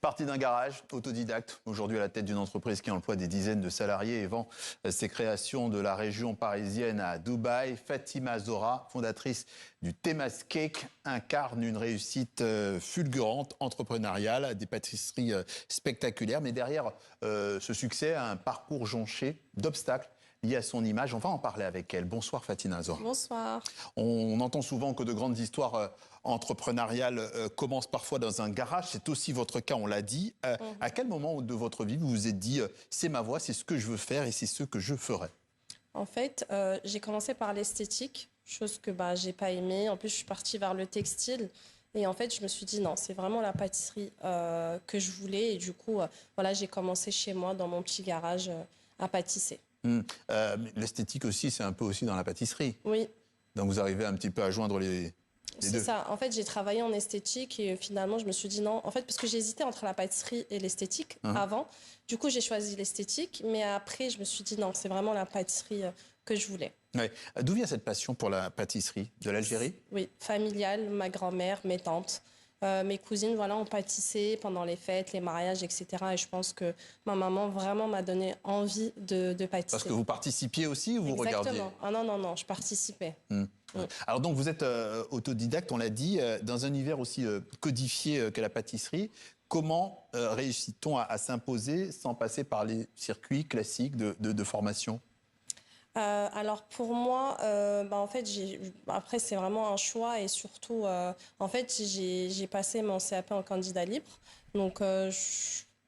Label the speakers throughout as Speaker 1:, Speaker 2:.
Speaker 1: Parti d'un garage, autodidacte, aujourd'hui à la tête d'une entreprise qui emploie des dizaines de salariés et vend ses créations de la région parisienne à Dubaï, Fatima Zora, fondatrice du Temas Cake, incarne une réussite fulgurante, entrepreneuriale, des pâtisseries spectaculaires. Mais derrière ce succès, un parcours jonché d'obstacles liés à son image. On va en parler avec elle. Bonsoir Fatima Zora.
Speaker 2: Bonsoir.
Speaker 1: On entend souvent que de grandes histoires entrepreneuriales commencent parfois dans un garage. C'est aussi votre cas, on l'a dit. À quel moment de votre vie vous vous êtes dit c'est ma voie, c'est ce que je veux faire et c'est ce que je ferai?
Speaker 2: En fait, j'ai commencé par l'esthétique, chose que j'ai pas aimée. En plus, je suis partie vers le textile. Et en fait, je me suis dit non, c'est vraiment la pâtisserie que je voulais. Et du coup, voilà, j'ai commencé chez moi, dans mon petit garage, à pâtisser.
Speaker 1: L'esthétique aussi, c'est un peu aussi dans la pâtisserie.
Speaker 2: Oui.
Speaker 1: Donc vous arrivez un petit peu à joindre les deux.
Speaker 2: C'est ça. En fait, j'ai travaillé en esthétique et finalement, je me suis dit non. En fait, parce que j'hésitais entre la pâtisserie et l'esthétique avant. Du coup, j'ai choisi l'esthétique. Mais après, je me suis dit non, c'est vraiment la pâtisserie que je voulais.
Speaker 1: Ouais. D'où vient cette passion pour la pâtisserie? De l'Algérie?
Speaker 2: Oui, familiale, ma grand-mère, mes tantes. Mes cousines, voilà, ont pâtissé pendant les fêtes, les mariages, etc. Et je pense que ma maman vraiment m'a donné envie de pâtisser.
Speaker 1: Parce que vous participiez aussi ou vous regardiez?
Speaker 2: Exactement. Ah non, je participais.
Speaker 1: Alors donc vous êtes autodidacte, on l'a dit, dans un univers aussi codifié que la pâtisserie. Comment réussit-on à s'imposer sans passer par les circuits classiques de formation?
Speaker 2: Alors pour moi, en fait, après c'est vraiment un choix et surtout, en fait, j'ai passé mon CAP en candidat libre, donc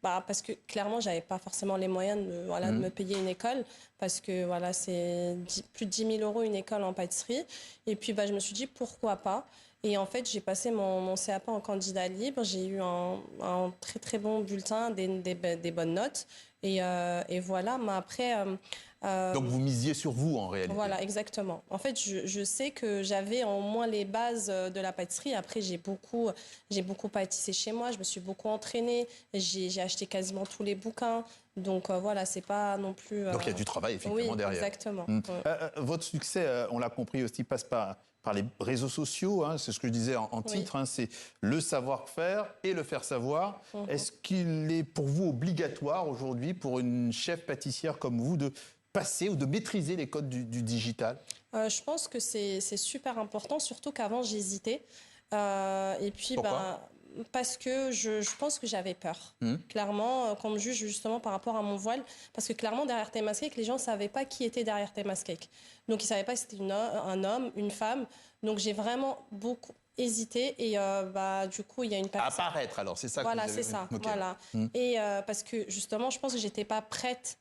Speaker 2: parce que clairement, j'avais pas forcément les moyens de me payer une école, parce que voilà, c'est plus de 10 000 € une école en pâtisserie. Et puis je me suis dit pourquoi pas. Et en fait, j'ai passé mon CAP en candidat libre. J'ai eu un très très bon bulletin, des bonnes notes. Et voilà, mais après...
Speaker 1: Donc vous misiez sur vous en réalité.
Speaker 2: Voilà, exactement. En fait, je sais que j'avais au moins les bases de la pâtisserie. Après, j'ai beaucoup pâtissé chez moi. Je me suis beaucoup entraînée. J'ai acheté quasiment tous les bouquins. Donc voilà, c'est pas non plus...
Speaker 1: Donc il y a du travail effectivement derrière.
Speaker 2: Exactement.
Speaker 1: Votre succès, on l'a compris aussi, passe par les réseaux sociaux. C'est ce que je disais en titre. C'est le savoir-faire et le faire savoir. Est-ce qu'il est pour vous obligatoire aujourd'hui pour une chef pâtissière comme vous de passer ou de maîtriser les codes du digital?
Speaker 2: Je pense que c'est super important, surtout qu'avant j'hésitais. Et puis parce que je pense que j'avais peur. Clairement, qu'on me juge justement par rapport à mon voile. Parce que clairement, derrière Temas Cake, les gens ne savaient pas qui était derrière Temas Cake. Donc, ils ne savaient pas si c'était un homme, une femme. Donc, j'ai vraiment beaucoup hésité. Et du coup, il y a une personne...
Speaker 1: Apparaître, alors, c'est ça que
Speaker 2: voilà,
Speaker 1: vous avez...
Speaker 2: c'est ça.
Speaker 1: Okay.
Speaker 2: Voilà. Et parce que justement, je pense que je n'étais pas prête...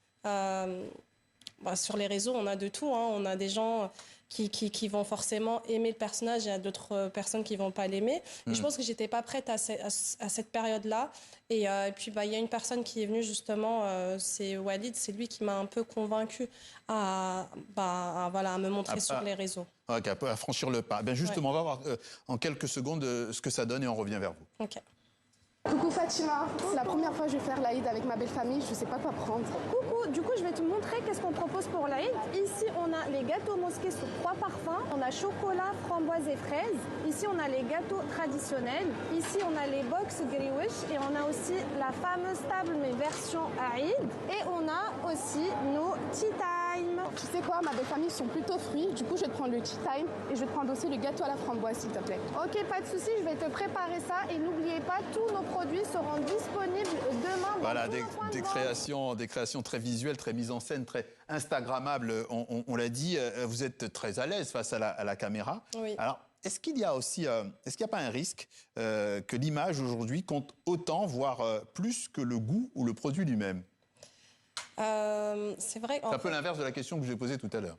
Speaker 2: sur les réseaux, on a de tout. On a des gens qui vont forcément aimer le personnage et il y a d'autres personnes qui ne vont pas l'aimer. Et je pense que je n'étais pas prête à cette période-là. Et puis, il y a une personne qui est venue justement, c'est Walid, c'est lui qui m'a un peu convaincue à me montrer sur les réseaux.
Speaker 1: Okay, à franchir le pas. Justement, on va voir en quelques secondes ce que ça donne et on revient vers vous.
Speaker 2: Ok.
Speaker 3: Coucou Fatima, c'est la première fois que je vais faire l'Aïd avec ma belle famille, je ne sais pas quoi prendre.
Speaker 4: Coucou, du coup je vais te montrer qu'est-ce qu'on propose pour l'Aïd. Ici on a les gâteaux mosqués sous 3 parfums, on a chocolat, framboise et fraises. Ici on a les gâteaux traditionnels, ici on a les box griwish et on a aussi la fameuse table mais version Aïd. Et on a aussi nos tea time.
Speaker 3: Tu sais quoi, ma belle famille sont plutôt fruits, du coup je vais te prendre le tea time et je vais te prendre aussi le gâteau à la framboise s'il te plaît.
Speaker 4: Ok, pas de souci, je vais te préparer ça et n'oubliez pas, tous nos produits seront disponibles demain.
Speaker 1: Voilà, des créations très visuelles, très mises en scène, très instagrammables, on l'a dit. Vous êtes très à l'aise face à la caméra.
Speaker 2: Oui.
Speaker 1: Alors, est-ce qu'il y a aussi, est-ce qu'il n'y a pas un risque que l'image aujourd'hui compte autant, voire plus que le goût ou le produit lui-même?
Speaker 2: C'est vrai.
Speaker 1: C'est un peu l'inverse de la question que je vous ai posée tout à l'heure.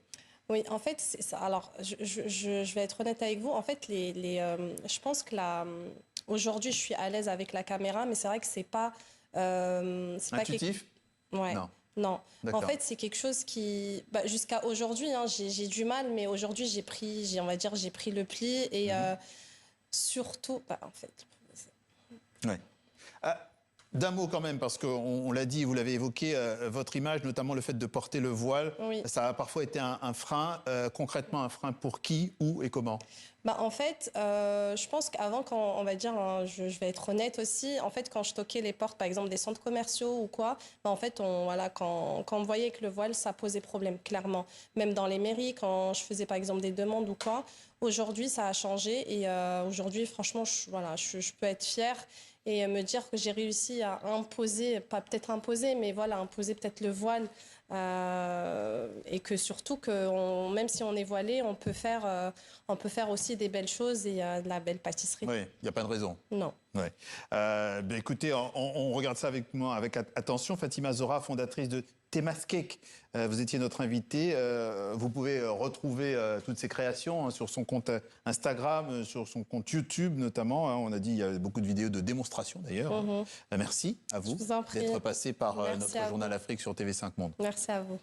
Speaker 2: Oui, en fait, c'est ça. Alors, je vais être honnête avec vous. En fait, je pense que aujourd'hui, je suis à l'aise avec la caméra, mais c'est vrai que c'est pas...
Speaker 1: Intuitif?
Speaker 2: Ouais. Non. En fait, c'est quelque chose qui... jusqu'à aujourd'hui, j'ai du mal, mais aujourd'hui, j'ai pris le pli et surtout... en fait...
Speaker 1: Ouais. D'un mot quand même, parce qu'on l'a dit, vous l'avez évoqué, votre image, notamment le fait de porter le voile,
Speaker 2: Oui.
Speaker 1: ça a parfois été un frein. Concrètement, un frein pour qui, où et comment?
Speaker 2: Bah, en fait, je pense qu'avant, quand on va dire, hein, je vais être honnête aussi, en fait, quand je toquais les portes, par exemple, des centres commerciaux ou quoi, bah, en fait, voilà, quand on voyait que le voile, ça posait problème, clairement. Même dans les mairies, quand je faisais, par exemple, des demandes ou quoi, aujourd'hui, ça a changé. Et aujourd'hui, franchement, voilà, je peux être fière et me dire que j'ai réussi à imposer, pas peut-être imposer, mais voilà, imposer peut-être le voile. Et que surtout, même si on est voilé, on peut faire aussi des belles choses et de la belle pâtisserie.
Speaker 1: Oui, il n'y a pas de raison.
Speaker 2: Non.
Speaker 1: Ouais. Écoutez, on regarde ça avec moi avec attention. Fatima Zora, fondatrice de Temas Cake. Vous étiez notre invitée. Vous pouvez retrouver toutes ses créations sur son compte Instagram, sur son compte YouTube notamment. On a dit il y a beaucoup de vidéos de démonstration d'ailleurs. Merci à vous
Speaker 2: Je vous en prie.
Speaker 1: d'être passé par
Speaker 2: Merci
Speaker 1: notre
Speaker 2: à
Speaker 1: journal
Speaker 2: vous.
Speaker 1: Afrique sur TV5 Monde.
Speaker 2: Merci à vous.